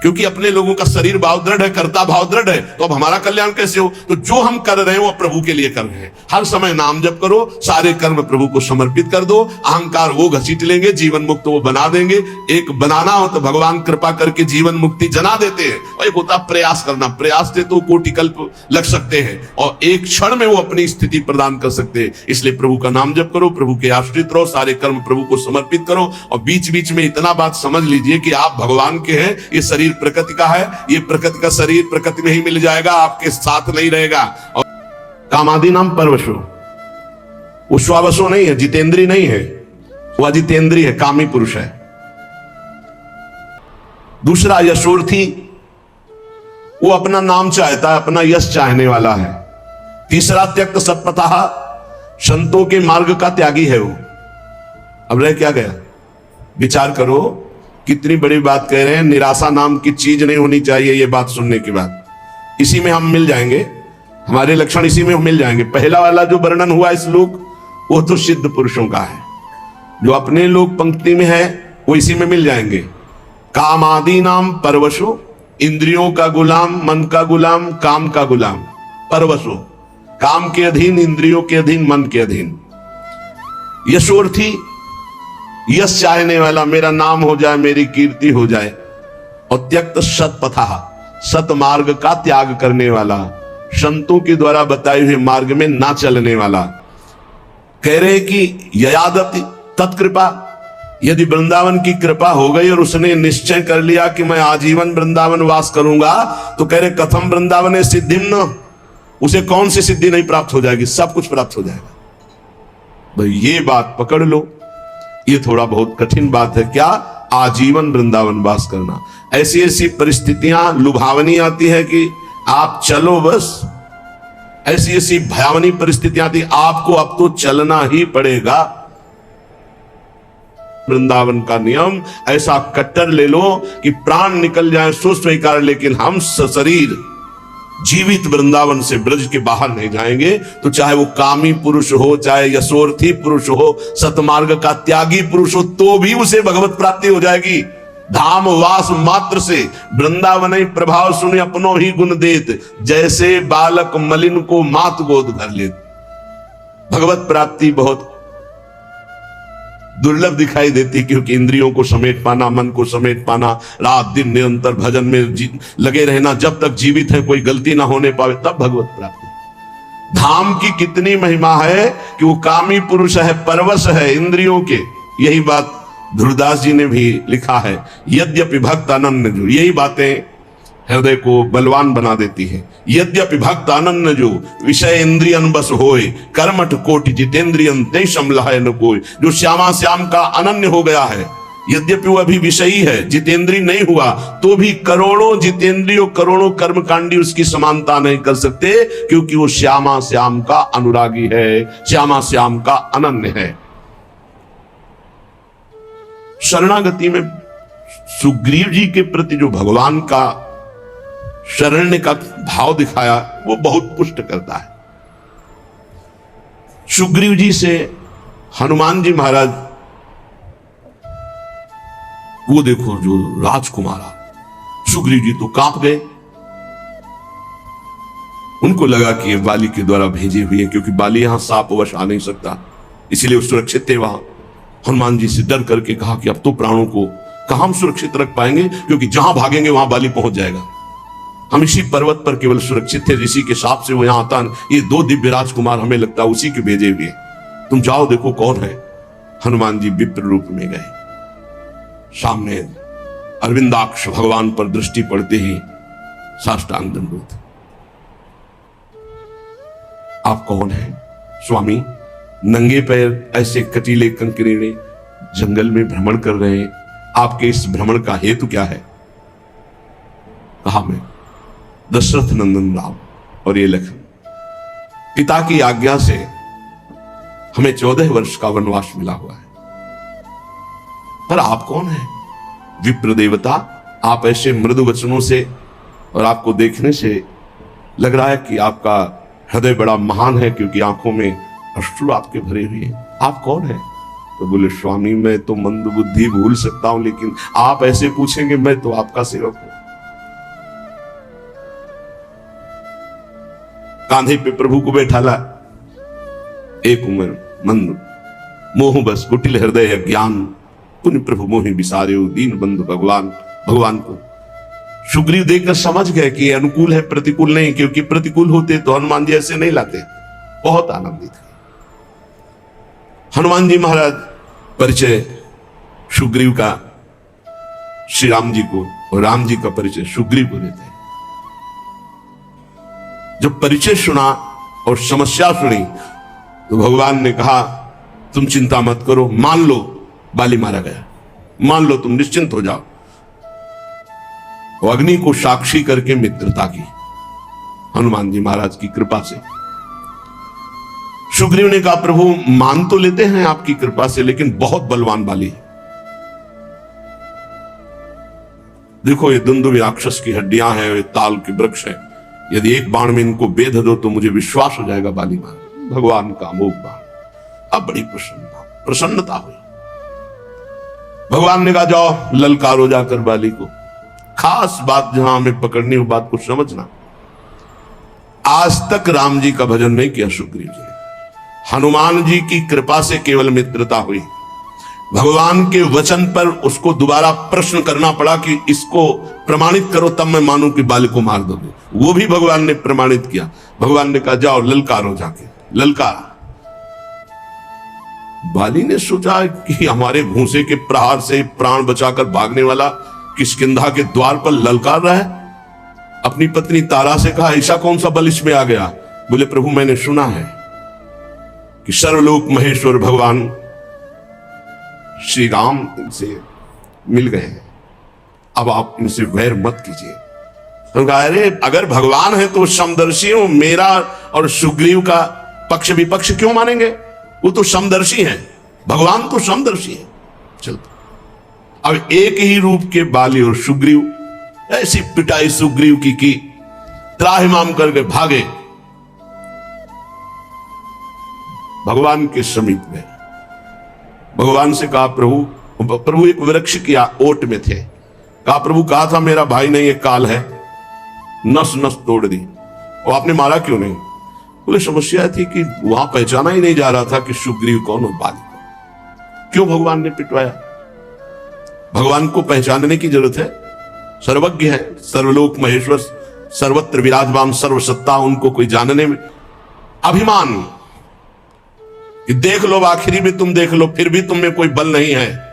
क्योंकि अपने लोगों का शरीर भाव दृढ़ है, कर्ता भाव दृढ़ है, तो अब हमारा कल्याण कैसे हो? तो जो हम कर रहे हैं वो प्रभु के लिए कर रहे हैं। हर समय नाम जप करो, सारे कर्म प्रभु को समर्पित कर दो। अहंकार वो घसीट लेंगे, जीवन मुक्त वो बना देंगे। एक बनाना हो तो भगवान कृपा करके जीवन मुक्ति जना देते हैं, और एक होता प्रयास करना। प्रयास से तो कोटि कल्प लग सकते हैं और एक क्षण में वो अपनी स्थिति प्रदान कर सकते हैं। इसलिए प्रभु का नाम जप करो, प्रभु के आश्रित रहो, सारे कर्म प्रभु को समर्पित करो। और बीच बीच में इतना बात समझ लीजिए कि आप भगवान के हैं, ये शरीर प्रकृति का है, ये प्रकृति का शरीर प्रकृति में ही मिल जाएगा, आपके साथ नहीं रहेगा। और कामादि नाम परवशो, वो स्वावशो नहीं है, जितेंद्रीय नहीं है, वो अजितेंद्रीय है, कामी पुरुष है। दूसरा यशोर्थी, वो अपना नाम चाहता है, अपना यश चाहने वाला है। तीसरा त्यक्त सत्पथः, संतों के मार्ग का त्यागी है वो। अब रह क्या गया? विचार करो, कितनी बड़ी बात कह रहे हैं। निराशा नाम की चीज नहीं होनी चाहिए। ये बात सुनने के बाद इसी में हम मिल जाएंगे, हमारे लक्षण इसी में मिल जाएंगे। पहला वाला जो वर्णन हुआ श्लोक, वो तो सिद्ध पुरुषों का है। जो अपने लोग पंक्ति में है वो इसी में मिल जाएंगे। कामादि नाम परवशो, इंद्रियों का गुलाम, मन का गुलाम, काम का गुलाम। परवशो, काम के अधीन, इंद्रियों के अधीन, मन के अधीन। यशोर्थी, यश चाहने वाला, मेरा नाम हो जाए, मेरी कीर्ति हो जाए। और त्यक्त सत्पथः, सत मार्ग का त्याग करने वाला, संतों के द्वारा बताए हुए मार्ग में ना चलने वाला। कह रहे कि ययादति तत्कृपा, यदि वृंदावन की कृपा हो गई और उसने निश्चय कर लिया कि मैं आजीवन वृंदावन वास करूंगा, तो कह रहे कथम वृंदावन सिद्धिम न, उसे कौन सी सिद्धि नहीं प्राप्त हो जाएगी? सब कुछ प्राप्त हो जाएगा। भाई ये बात पकड़ लो। ये थोड़ा बहुत कठिन बात है, क्या? आजीवन वृंदावन वास करना। ऐसी ऐसी परिस्थितियां लुभावनी आती है कि आप चलो बस, ऐसी ऐसी भयावनी परिस्थितियां आती, आपको अब तो चलना ही पड़ेगा। वृंदावन का नियम ऐसा कट्टर ले लो कि प्राण निकल जाए सो स्वीकार, लेकिन हम शरीर जीवित वृंदावन से ब्रज के बाहर नहीं जाएंगे। तो चाहे वो कामी पुरुष हो, चाहे यशोर्थी पुरुष हो, सतमार्ग का त्यागी पुरुष हो, तो भी उसे भगवत प्राप्ति हो जाएगी। धाम वास मात्र से वृंदावन प्रभाव सुने अपनो ही गुण देत, जैसे बालक मलिन को मात गोद भर लेत। भगवत प्राप्ति बहुत दुर्लभ दिखाई देती, क्योंकि इंद्रियों को समेट पाना, मन को समेट पाना, रात दिन निरंतर भजन में लगे रहना, जब तक जीवित है कोई गलती ना होने पावे, तब भगवत प्राप्ति। धाम की कितनी महिमा है कि वो कामी पुरुष है, परवश है इंद्रियों के। यही बात ध्रुवदास जी ने भी लिखा है, यद्यपि भक्त अनन्य जो, यही बातें हृदय को बलवान बना देती है। यद्यपि भक्त अनन्य जो, विषय इंद्रियन बस होए, कर्मठ कोटि जितेंद्रियन ते समलहय न कोय। जो श्यामा श्याम का अनन्य हो गया है, यद्यपि वो अभी विषयी है, जितेंद्री नहीं हुआ, तो भी करोड़ों जितेंद्रियों, करोड़ों कर्मकांडी उसकी समानता नहीं कर सकते, क्योंकि वो श्यामा श्याम का अनुरागी है, श्यामा श्याम का अनन्य है। शरणागति में सुग्रीव जी के प्रति जो भगवान का शरण्य का भाव दिखाया, वो बहुत पुष्ट करता है। सुग्रीव जी से हनुमान जी महाराज, वो देखो जो राजकुमारा, सुग्रीव जी तो कांप गए। उनको लगा कि ये बाली के द्वारा भेजी हुई है, क्योंकि बाली यहां सापवश आ नहीं सकता, इसीलिए वो सुरक्षित थे वहां। हनुमान जी से डर करके कहा कि अब तो प्राणों को कहां हम सुरक्षित रख पाएंगे, क्योंकि जहां भागेंगे वहां बाली पहुंच जाएगा। हम इसी पर्वत पर केवल सुरक्षित थे, ऋषि के साप से वो यहां आता। ये 2 दिव्य राजकुमार हमें लगता है उसी के भेजे हुए, तुम जाओ देखो कौन है। हनुमान जी विप्र रूप में गए, सामने अरविंदाक्ष भगवान पर दृष्टि पड़ते ही साष्टांग दंडवत। आप कौन हैं स्वामी? नंगे पैर ऐसे कटीले कंकरीले जंगल में भ्रमण कर रहे हैं, आपके इस भ्रमण का हेतु क्या है? कहा मैं दशरथ नंदन राम और ये लखन, पिता की आज्ञा से हमें 14 वर्ष का वनवास मिला हुआ है। पर आप कौन हैं? विप्र देवता, आप ऐसे मृदु वचनों से और आपको देखने से लग रहा है कि आपका हृदय बड़ा महान है, क्योंकि आंखों में अश्रु आपके भरे हुए हैं। आप कौन हैं? तो बोले स्वामी मैं तो मंद बुद्धि भूल सकता हूं, लेकिन आप ऐसे पूछेंगे, मैं तो आपका सेवक हूं। कांधे पे प्रभु को बैठा ला, एक उम्र मंद मोह बस कुटिल हृदय ज्ञान, पुण्य प्रभु मोहि विसारे दीन बंधु भगवान को। सुग्रीव देखकर समझ गए कि अनुकूल है, प्रतिकूल नहीं, क्योंकि प्रतिकूल होते तो हनुमान जी ऐसे नहीं लाते। बहुत आनंदित है। हनुमान जी महाराज परिचय सुग्रीव का श्री राम जी को, और राम जी का परिचय सुग्रीव को देते हैं। जब परिचय सुना और समस्या सुनी, तो भगवान ने कहा तुम चिंता मत करो, मान लो बाली मारा गया, मान लो, तुम निश्चिंत हो जाओ। अग्नि को साक्षी करके मित्रता की हनुमान जी महाराज की कृपा से। सुग्रीव ने कहा प्रभु मान तो लेते हैं आपकी कृपा से, लेकिन बहुत बलवान बाली है। देखो ये दुंदुभि राक्षस की हड्डियां हैं, ये ताल के वृक्ष है, यदि एक बाण में इनको बेध दो तो मुझे विश्वास हो जाएगा बाली मार। भगवान का अमोघ बाण। अब बड़ी प्रसन्नता हुई। भगवान ने कहा जाओ ललकारो जाकर बाली को। खास बात जहां हमें पकड़नी हो, बात को समझना, आज तक राम जी का भजन नहीं किया सुग्रीव जी ने। हनुमान जी की कृपा से केवल मित्रता हुई। भगवान के वचन पर उसको दोबारा प्रश्न करना पड़ा कि इसको प्रमाणित करो तब मैं मानूं कि बाली को मार दोगे। वो भी भगवान ने प्रमाणित किया। भगवान ने कहा जाओ ललकारो जाके। ललकारा। बाली ने सोचा कि हमारे भूसे के प्रहार से प्राण बचाकर भागने वाला किष्किंधा के द्वार पर ललकार रहा है। अपनी पत्नी तारा से कहा ऐसा कौन सा बल इसमें आ गया? बोले प्रभु मैंने सुना है कि सर्वलोक महेश्वर भगवान श्री राम से मिल गए हैं, अब आप इनसे वैर मत कीजिए। तो कहा अरे अगर भगवान है तो समदर्शी हूं, मेरा और सुग्रीव का पक्ष विपक्ष क्यों मानेंगे? वो तो समदर्शी हैं, भगवान तो समदर्शी है। चलते अब एक ही रूप के बाली और सुग्रीव ऐसी पिटाई सुग्रीव की त्राहिमाम करके भागे भगवान के समीप में। भगवान से कहा प्रभु एक वृक्ष की ओट में थे। कहा प्रभु कहा था मेरा भाई नहीं एक काल है, नस नस तोड़ दी, और आपने मारा क्यों नहीं? बोले समस्या थी कि वहां पहचाना ही नहीं जा रहा था कि सुग्रीव कौन और बाली कौन। क्यों भगवान ने पिटवाया? भगवान को पहचानने की जरूरत है। सर्वज्ञ है, सर्वलोक महेश्वर, सर्वत्र विराजमान, सर्वसत्ता, उनको कोई जानने में अभिमान कि देख लो, आखिरी में तुम देख लो, फिर भी तुम में कोई बल नहीं है,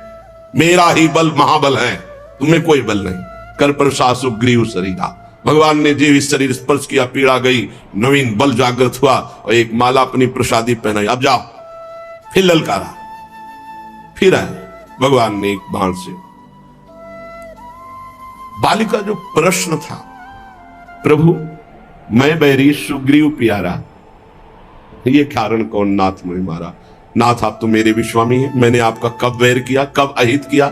मेरा ही बल महाबल है, तुम्हें कोई बल नहीं। कर प्रसाद सुग्रीव शरीरा, भगवान ने जीव शरीर स्पर्श किया, पीड़ा गई, नवीन बल जागृत हुआ और एक माला अपनी प्रसादी पहनाई। अब जाओ, फिर ललकारा, फिर आए भगवान ने एक बाण से। बालिका जो प्रश्न था, प्रभु मैं बैरी सुग्रीव प्यारा, ये कारण कौन नाथ मुझे मारा? नाथ आप तो मेरे भी स्वामी हैं, मैंने आपका कब वैर किया, कब अहित किया,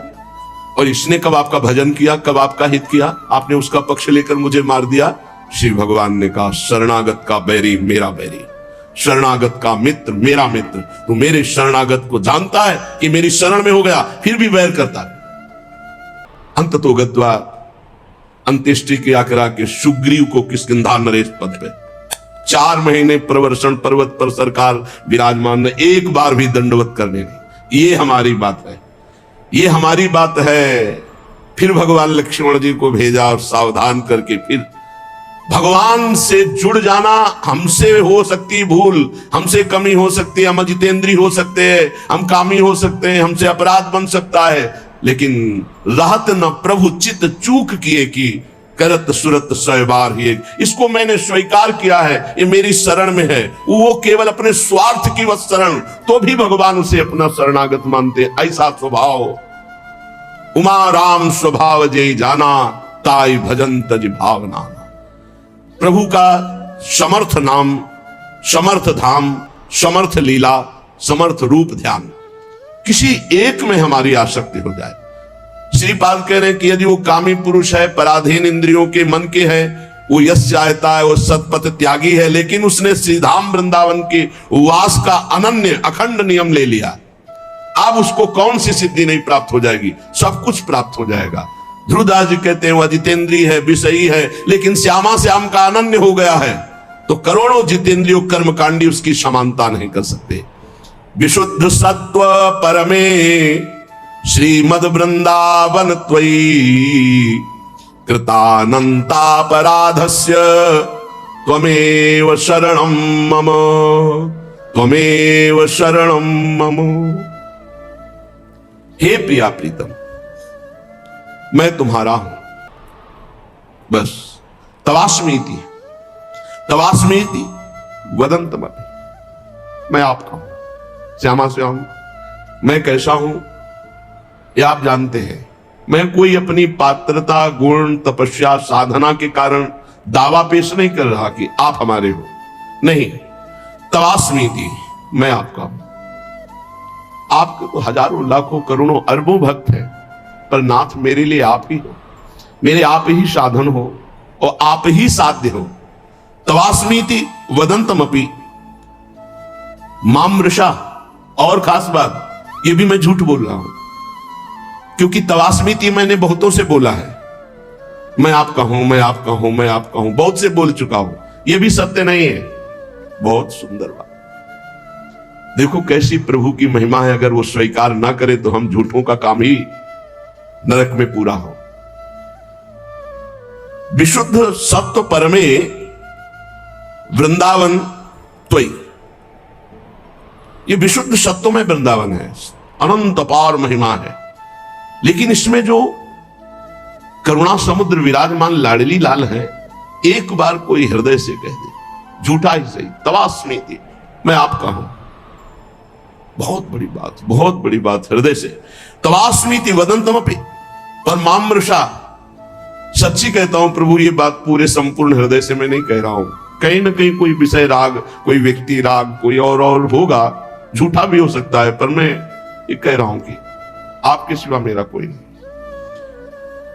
और इसने कब आपका भजन किया, कब आपका हित किया? आपने उसका पक्ष लेकर मुझे मार दिया। श्री भगवान ने कहा, शरणागत का बैरी मेरा बैरी, शरणागत का मित्र मेरा मित्र। तू मेरे शरणागत को जानता है कि मेरी शरण में हो गया, फिर भी वैर करता है। अंत तो गत्वा, अंत्येष्टि क्रिया करा के सुग्रीव को किष्किंधा नरेश पद पे 4 महीने प्रवर्षण पर्वत पर सरकार विराजमान ने, एक बार भी दंडवत करने नहीं। ये हमारी बात है, ये हमारी बात है। फिर भगवान लक्ष्मण जी को भेजा और सावधान करके फिर भगवान से जुड़ जाना। हमसे हो सकती भूल, हमसे कमी हो सकती है, हम जितेंद्री हो सकते हैं, हम कामी हो सकते हैं, हमसे अपराध बन सकता है, लेकिन रहत न प्रभु चित चूक किए की करत सुरत 100 बार ही। इसको मैंने स्वीकार किया है, ये मेरी शरण में है। वो केवल अपने स्वार्थ की वश शरण, तो भी भगवान उसे अपना शरणागत मानते। ऐसा स्वभाव उमा राम स्वभाव जय जाना, ताई भजन तज भावना। प्रभु का समर्थ नाम, समर्थ धाम, समर्थ लीला, समर्थ रूप ध्यान, किसी एक में हमारी आसक्ति हो जाए। श्रीपाद कह रहे हैं कि यदि वो कामी पुरुष है, पराधीन इंद्रियों के मन के है, वो यश चाहता है, वो सतपथ त्यागी है, लेकिन उसने श्रीधाम वृंदावन के वास का अनन्य अखंड नियम ले लिया, अब उसको कौन सी सिद्धि नहीं प्राप्त हो जाएगी? सब कुछ प्राप्त हो जाएगा। ध्रुवदास जी कहते हैं वह जितेंद्री है, विषयी है, लेकिन श्यामा श्याम का अनन्य हो गया है, तो करोड़ों जितेंद्रियों कर्मकांडी उसकी समानता नहीं कर सकते। विशुद्ध सत्व परमे श्रीमद वृंदावन त्वयि कृतानंतापराधस्य त्वमेव शरणं मम, त्वमेव शरणं मम। हे प्रिया प्रीतम, मैं तुम्हारा हूं, बस। तवास्मीति तवास्मीति वदंतमपि, मैं आपका हूं। श्यामा श्याम, मैं कैसा हूं ये आप जानते हैं। मैं कोई अपनी पात्रता, गुण, तपस्या, साधना के कारण दावा पेश नहीं कर रहा कि आप हमारे हो, नहीं। तवास्मीति, मैं आपका हूं। आपके तो हजारों लाखों करोड़ों अरबों भक्त हैं, पर नाथ मेरे लिए आप ही हो, मेरे आप ही साधन हो और आप ही साध्य हो। तवास्मीति वदंतमपि मामृषा। और खास बात, ये भी मैं झूठ बोल रहा हूं, क्योंकि तवास्मीति मैंने बहुतों से बोला है, मैं आपका हूं, मैं आपका हूं, मैं आपका हूं, बहुत से बोल चुका हूं, ये भी सत्य नहीं है। बहुत सुंदर बात, देखो कैसी प्रभु की महिमा है। अगर वो स्वीकार ना करे तो हम झूठों का काम ही नरक में पूरा हो। विशुद्ध सत्व परमे वृंदावन त्वयि, ये विशुद्ध सत्व में वृंदावन है, अनंत अपार महिमा है, लेकिन इसमें जो करुणा समुद्र विराजमान लाडली लाल है, एक बार कोई हृदय से कह दे, झूठा ही सही, तवास्मीति, मैं आपका हूं। बहुत बड़ी बात, बहुत बड़ी बात, हृदय से तवास्मीति वदंतमपि। पर मामृषा, सच्ची कहता हूं प्रभु, ये बात पूरे संपूर्ण हृदय से मैं नहीं कह रहा हूं। कहीं ना कहीं कोई विषय राग, कोई व्यक्ति राग, कोई और होगा, झूठा भी हो सकता है, पर मैं ये कह रहा हूं कि आपके सिवा मेरा कोई नहीं।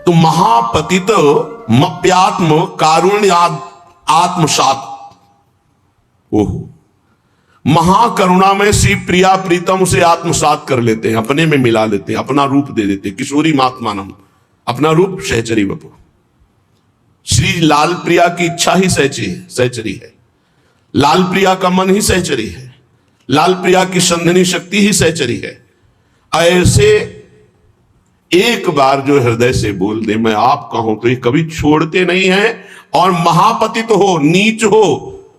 तो महापतित मप्यात्म कारुण्याद आत्मसात, ओहो, महाकरुणा में श्री प्रिया प्रीतम उसे आत्मसात कर लेते हैं, अपने में मिला लेते हैं, अपना रूप दे देते हैं। किशोरी महात्मानम, अपना रूप सहचरी वपु। श्री लाल प्रिया की इच्छा ही सहचरी है, लाल प्रिया का मन ही सहचरी है, लाल प्रिया की संधिनी शक्ति ही सहचरी है। ऐसे एक बार जो हृदय से बोल दे मैं आपका हूं तो ये कभी छोड़ते नहीं है। और महापतित हो, नीच हो,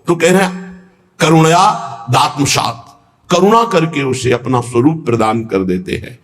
तो कह रहे हैं करुणया दात्मसात, करुणा करके उसे अपना स्वरूप प्रदान कर देते हैं।